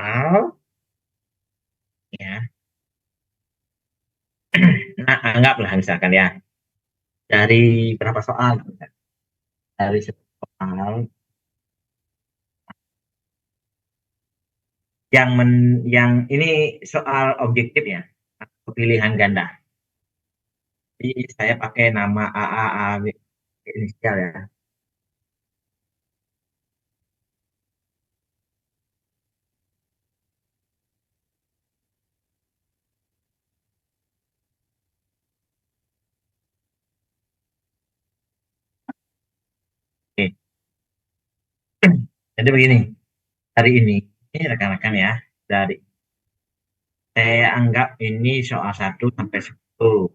soal, ya. Nah, anggaplah misalkan ya, dari berapa soal? Dari 10 soal, yang ini soal objektif ya, atau pilihan ganda. Jadi saya pakai nama A B inisial ya. Oke. Jadi begini, hari ini rekan-rekan ya, dari saya anggap ini soal 1 sampai 10.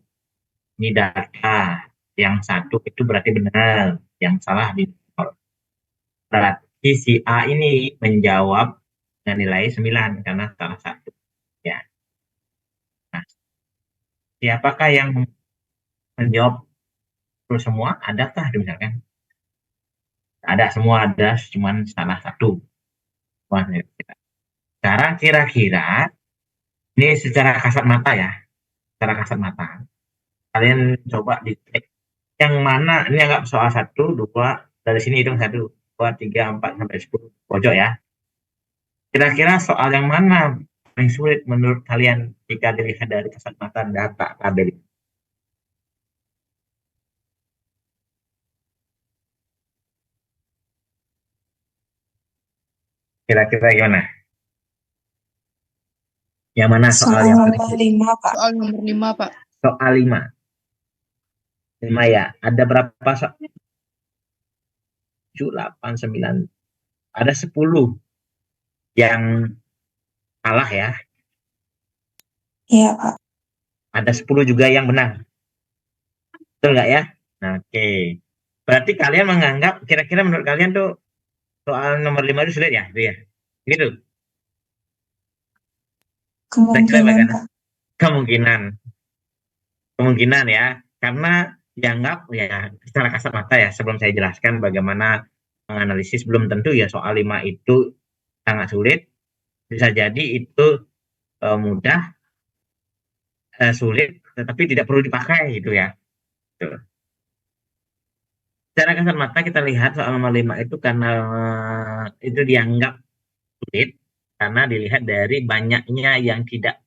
Ini data. Yang satu itu berarti benar, yang salah di nol. Berarti si A ini menjawab dengan nilai 9 karena salah satu. Ya. Nah, siapakah yang menjawab terus semua? Adakah misalkan? Ada semua, ada cuman salah satu. Wah, sekarang kira-kira ini secara kasat mata ya, secara kasat mata. Kalian coba dicek yang mana ini anggap soal 1, 2, dari sini hitung 1, 2, 3, 4 sampai 10 pojok ya. Kira-kira soal yang mana paling sulit menurut kalian jika dilihat dari kasat mata data tabel? Kira-kira gimana? Yang mana soal Soal yang paling nomor sulit? 5, Pak. Soal nomor 5, Pak. Soal 5. 5 ya. Ada berapa soal? 7, 8, 9. Ada 10 yang salah ya. Iya, Pak. Ada 10 juga yang benar. Betul nggak ya? Nah, oke. Berarti kalian menganggap kira-kira menurut kalian tuh soal nomor 5 itu sulit ya? Itu ya. Gitu. Kira-kira Kemungkinan, bagaimana? Pak. Kemungkinan. Kemungkinan ya. Karena dianggap ya secara kasat mata ya, sebelum saya jelaskan bagaimana menganalisis, belum tentu ya soal 5 itu sangat sulit. Bisa jadi itu mudah, sulit, tetapi tidak perlu dipakai gitu ya. Tuh. Secara kasat mata kita lihat soal nomor 5 itu karena itu dianggap sulit karena dilihat dari banyaknya yang tidak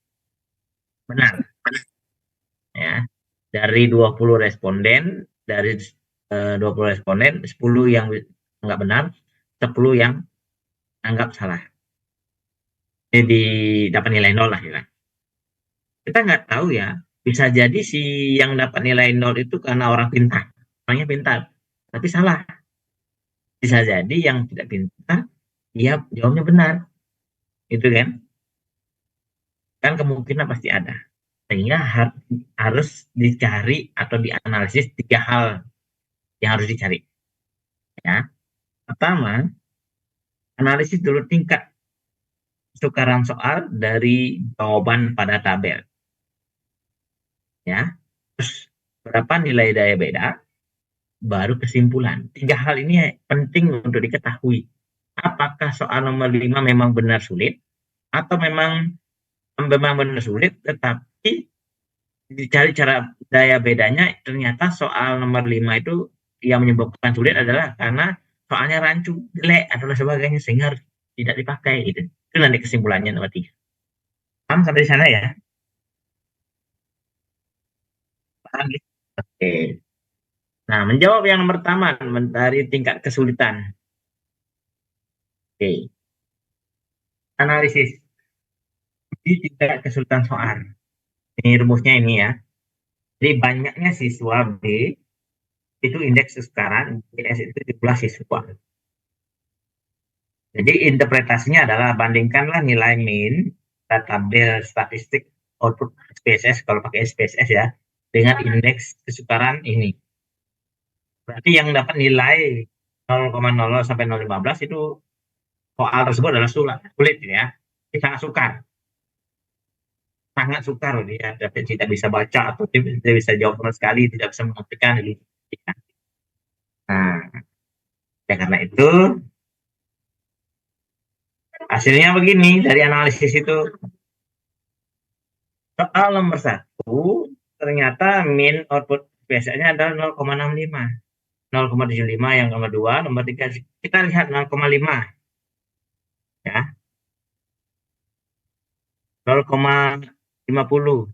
benar ya. Dari 20 responden, dari 20 responden 10 yang nggak benar, 10 yang anggap salah. Jadi dapat nilai nol lah ya. Kita nggak tahu ya, bisa jadi si yang dapat nilai nol itu karena orang pintar, orangnya pintar, tapi salah. Bisa jadi yang tidak pintar, dia jawabnya benar, itu kan? Kan kemungkinan pasti ada. Sehingga harus dicari atau dianalisis 3 hal yang harus dicari. Ya, pertama, analisis dulu tingkat kesukaran soal dari jawaban pada tabel. Ya, terus berapa nilai daya beda, baru kesimpulan. 3 hal ini penting untuk diketahui. Apakah soal nomor 5 memang benar sulit, atau memang benar sulit, tetapi dicari cara daya bedanya, ternyata soal nomor 5 itu yang menyebabkan sulit adalah karena soalnya rancu, jelek, atau sebagainya, sehingga harus tidak dipakai. Gitu. Itu nanti kesimpulannya nomor 3. Paham sampai di sana ya? Paham gitu? Oke. Nah, menjawab yang pertama, dari tingkat kesulitan. Oke. Analisis. Di tingkat kesulitan soal. Ini rumusnya ini ya. Jadi banyaknya siswa B, itu indeks kesukaran, IS itu jumlah siswa. Jadi interpretasinya adalah bandingkanlah nilai min tabel statistik output SPSS, kalau pakai SPSS ya, dengan indeks kesukaran ini. Berarti yang dapat nilai 0,00 sampai 0,15 itu soal tersebut adalah sulit ya. Ini sangat sukar. Sangat sukar dia, tidak bisa baca atau tidak bisa jawab sama sekali, tidak bisa mengartikan gitu. Nah, ya karena itu Hasilnya begini dari analisis itu. Soal nomor 1, ternyata min output biasanya adalah 0,65. 0,75 yang nomor 2, nomor 3 kita lihat 0,5 ya. 0,50.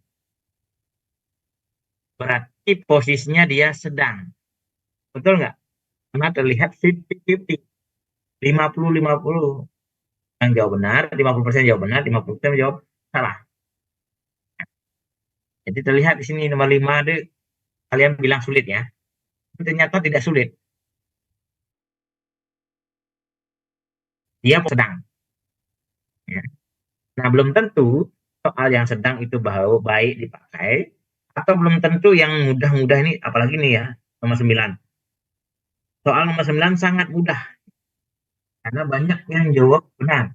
Berarti posisinya dia sedang. Betul nggak? Karena terlihat 50-50. 50-50. Yang jawab benar, 50% jawab benar, 50% jawab salah. Jadi terlihat di sini nomor 5 itu kalian bilang sulit ya. Ternyata tidak sulit. Dia sedang. Ya. Nah, belum tentu soal yang sedang itu baik dipakai, atau belum tentu yang mudah-mudah ini, apalagi nih ya, nomor 9. Soal nomor 9 sangat mudah, karena banyak yang jawab benar.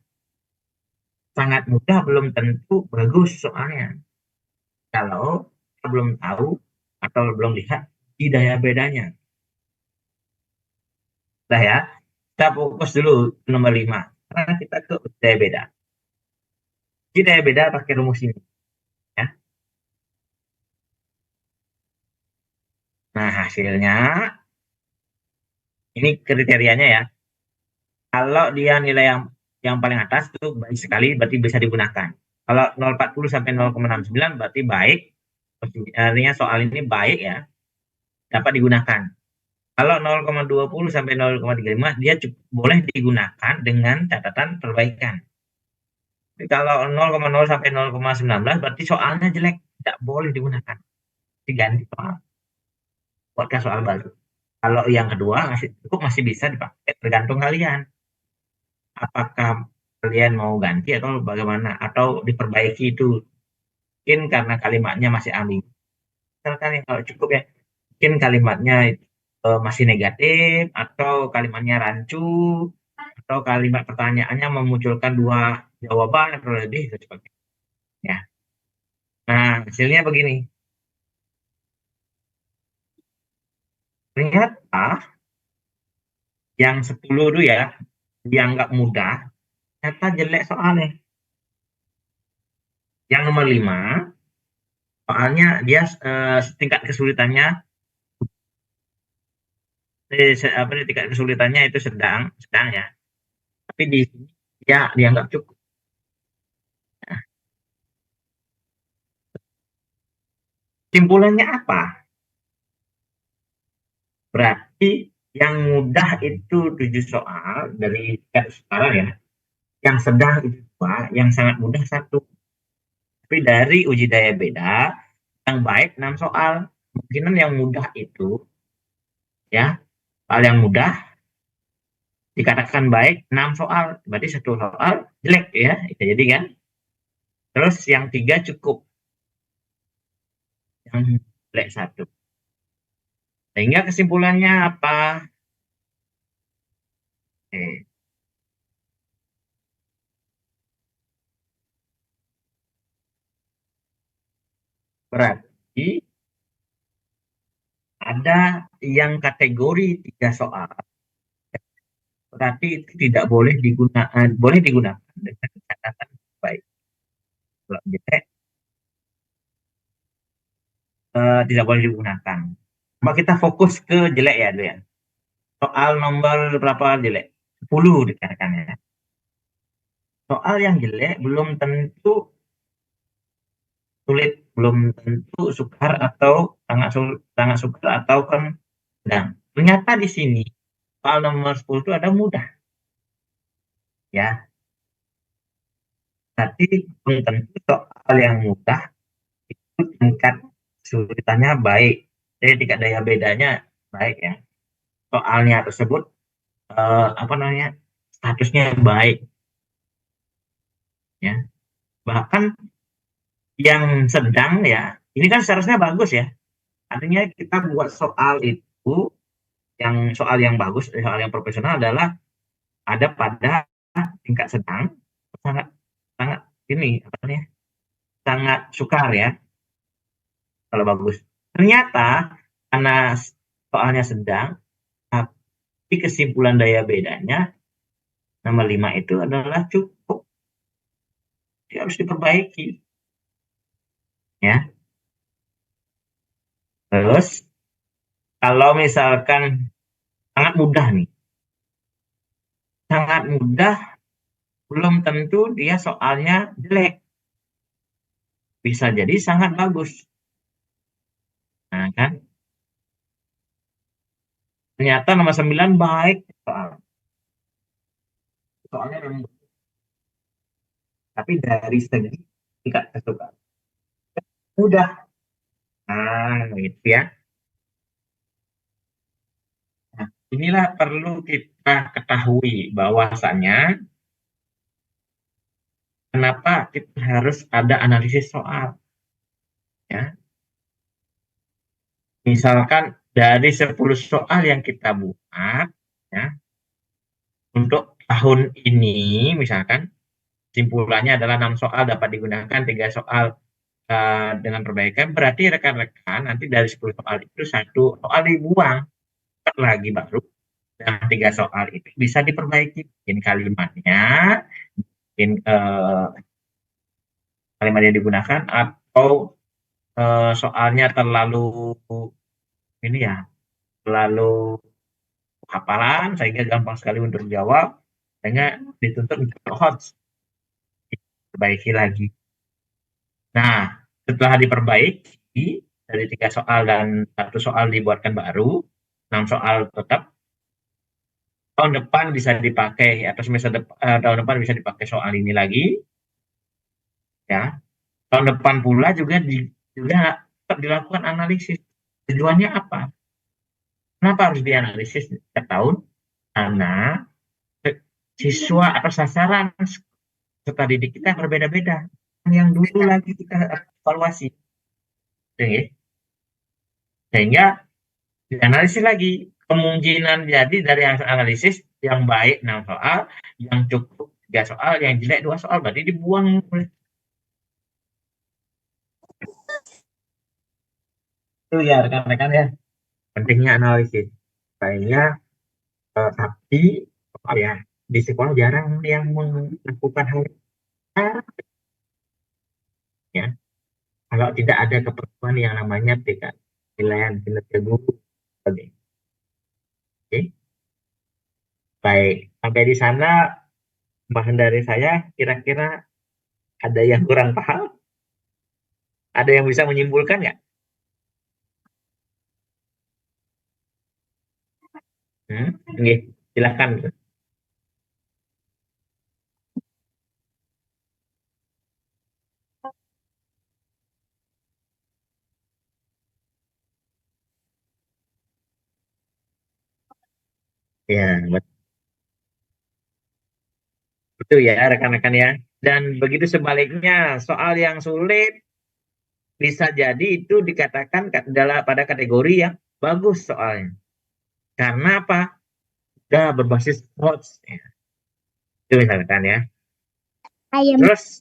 Sangat mudah belum tentu bagus soalnya. Kalau kita belum tahu atau belum lihat di daya bedanya. Nah ya, kita fokus dulu nomor 5. Karena kita ke daya beda. Di daya beda pakai rumus ini. Ya. Nah, hasilnya, ini kriterianya ya. Kalau dia nilai yang paling atas itu baik sekali, berarti bisa digunakan. Kalau 0,40 sampai 0,69 berarti baik. Artinya soal ini baik ya, dapat digunakan. Kalau 0,20 sampai 0,35 dia boleh digunakan dengan catatan perbaikan. Tapi kalau 0,0 sampai 0,19 berarti soalnya jelek, tidak boleh digunakan. Diganti soal. Buatkan soal baru. Kalau yang kedua masih bisa dipakai, tergantung kalian. Apakah kalian mau ganti atau bagaimana, atau diperbaiki itu. Mungkin karena kalimatnya masih ambigu. Misalkan yang kalau cukup ya, mungkin kalimatnya masih negatif, atau kalimatnya rancu, atau kalimat pertanyaannya memunculkan dua jawaban atau lebih, dan sebagainya. Ya. Nah, hasilnya begini. Ternyata yang 10 itu ya, dianggap mudah, ternyata jelek soalnya. Yang nomor 5, soalnya dia tingkat kesulitannya, tingkat kesulitannya itu sedang ya. Tapi di sini dia dianggap cukup. Nah, simpulannya apa? Berarti yang mudah itu 7 soal dari tingkat sekarang ya. Yang sedang itu 2, yang sangat mudah 1. Tapi dari uji daya beda, yang baik 6 soal. Kemungkinan yang mudah itu, ya, soal yang mudah dikatakan baik 6 soal. Berarti 1 soal jelek ya. Itu jadi kan. Terus yang 3 cukup. Yang jelek 1. Sehingga kesimpulannya apa? Oke. Berarti ada yang kategori 3 soal, berarti itu tidak boleh digunakan dengan catatan baik. Kalau jelek, tidak boleh digunakan. Coba kita fokus ke jelek ya, dulu ya. Soal nomor berapa jelek? 10 dikatakan ya. Soal yang jelek belum tentu sulit, belum tentu sukar atau sangat sukar atau kan sedang. Ternyata di sini soal nomor 10 itu ada mudah. Ya, tapi belum tentu soal yang mudah itu tingkat kesulitannya baik. Jadi tingkat daya bedanya baik ya. Soalnya tersebut apa namanya, statusnya baik ya. Bahkan yang sedang ya, ini kan seharusnya bagus ya. Artinya kita buat soal itu, yang soal yang bagus, soal yang profesional adalah ada pada tingkat sedang, sangat sangat ini apa namanya, sangat sukar ya kalau bagus. Ternyata karena soalnya sedang, tapi kesimpulan daya bedanya nomor 5 itu adalah cukup. dia harus diperbaiki. Ya. Terus kalau misalkan sangat mudah nih, sangat mudah belum tentu dia soalnya jelek, bisa jadi sangat bagus. Nah kan, ternyata nomor 9 baik soalnya memang, tapi dari segi tingkat kesukaan mudah. Nah, gitu ya. Nah, inilah perlu kita ketahui bahwasannya kenapa kita harus ada analisis soal. Ya. Misalkan dari 10 soal yang kita buat, ya, untuk tahun ini, misalkan simpulannya adalah 6 soal dapat digunakan, 3 soal dengan perbaikan, berarti rekan-rekan nanti dari 10 soal itu 1 soal dibuang, lagi baru. Dan 3 soal itu bisa diperbaiki, mungkin kalimatnya, mungkin kalimat yang digunakan, atau soalnya terlalu ini ya, terlalu hafalan sehingga gampang sekali untuk dijawab, sehingga dituntut untuk perbaiki lagi. Nah, setelah diperbaiki dari 3 soal dan 1 soal dibuatkan baru, 6 soal tetap, tahun depan bisa dipakai atau tahun depan bisa dipakai soal ini lagi, ya. Tahun depan pula juga tetap dilakukan analisis. Tujuannya apa? Kenapa harus dianalisis setiap tahun? Karena siswa atau sasaran peserta didik kita berbeda-beda. Yang dulu lagi kita evaluasi. Sehingga dianalisis lagi. Kemungkinan jadi dari hasil analisis yang baik 6 soal, yang cukup 3 soal, yang jelek 2 soal, berarti dibuang. Itu ya rekan-rekan ya, pentingnya analisis. Sehingga tapi ya di sekolah jarang yang melakukan hal ya. Kalau tidak ada keperluan yang namanya penilaian kinerja guru. Oke. Baik, sampai di sana bahan dari saya kira-kira ada yang kurang paham? Ada yang bisa menyimpulkan nggak? Oke, silahkan. Ya, betul ya rekan-rekan ya. Dan begitu sebaliknya, soal yang sulit bisa jadi itu dikatakan pada kategori yang bagus soalnya. Karena apa? Sudah berbasis quotes. Ya. Itu misalkan ya. Terus